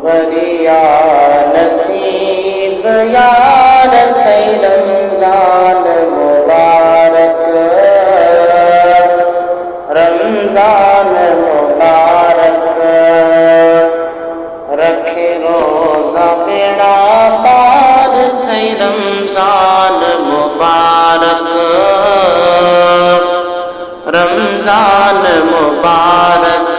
वरिया नसीब यार थई रमज़ान मुबारक, रमज़ान मुबारक। रखे रोज़ा बेड़ा पार थई रमज़ान मुबारक, रमज़ान मुबारक।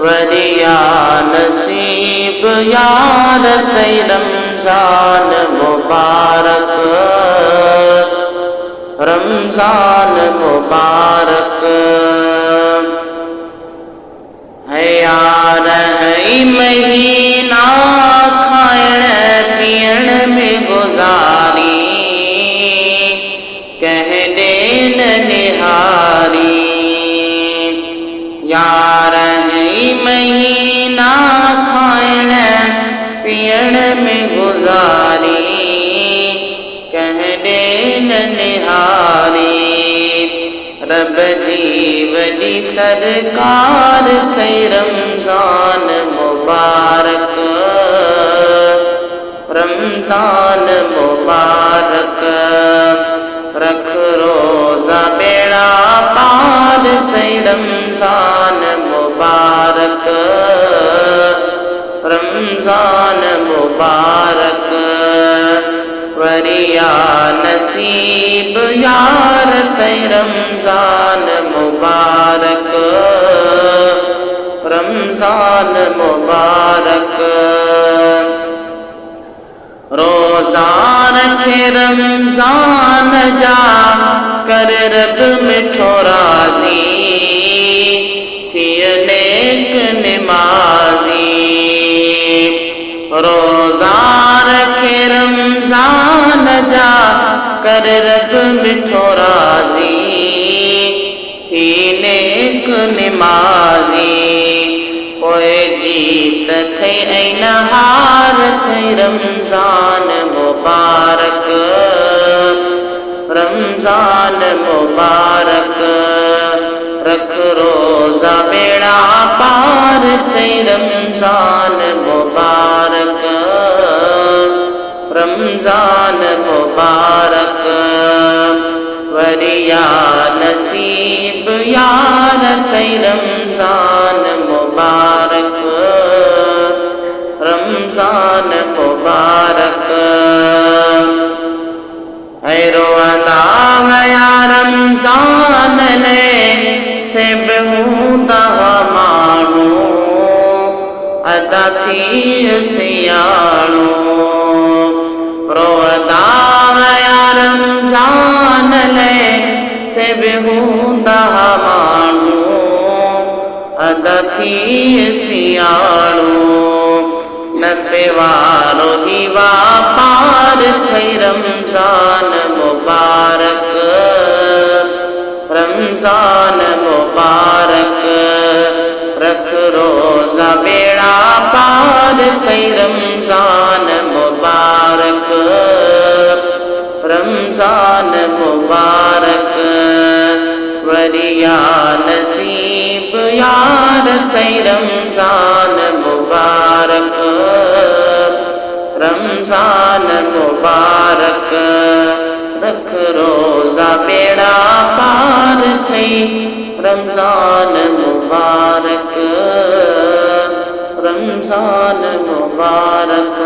वरिया नसीब यार थई रमज़ान मुबारक, रमज़ान मुबारक। है यार है महीना खाइण पीअण में गुज़ारी, कह देन निहारी। यार है महीना खाइण पीअण में गुज़ारी, कह देन निहारी। रब जी वॾी सरकार थई रमज़ान मुबारक, रमज़ान मुबारक। रख रोज़ा बेड़ा पार थई रमज़ान मुबारक, रमज़ान मुबारक। वरिया नसीब यार थई रमज़ान मुबारक, रमज़ान मुबारक। रोज़ा रखे रमज़ान जा कर रब मिठो राज़ी, थिय नेक निमाज़ी। रोज़ा रखे रमज़ान जा कर रब मिठो राज़ी, थी नेक निमाज़ी। पोइ जीत थई ऐं नहार थई रमज़ान मुबारक, रमज़ान मुबारक। रख रोज़ा बेड़ा पार थई रमज़ान मुबारक, रमज़ान मुबारक। वरिया नसीब यार थई रमज़ान मुबारक, रमज़ान मुबारक। ऐ रोअंदा हुया रमज़ान ने से हूंदा माण्हू, अदा थी सियाणो। रोअंदा हुया रमज़ान ने से हूंदा माण्हू, अदा थी सियाणो। नफ़े वारो दीवा पार थई रमज़ान मुबारक, रमज़ान मुबारक। रख रोज़ा बेड़ा पार थई रमज़ान मुबारक, रमज़ान मुबारक। वरिया नसीब यार थई रमज़ान मुबारक, रमज़ान मुबारक। रख रोज़ा बेड़ा पार थई रमज़ान मुबारक, रमज़ान मुबारक।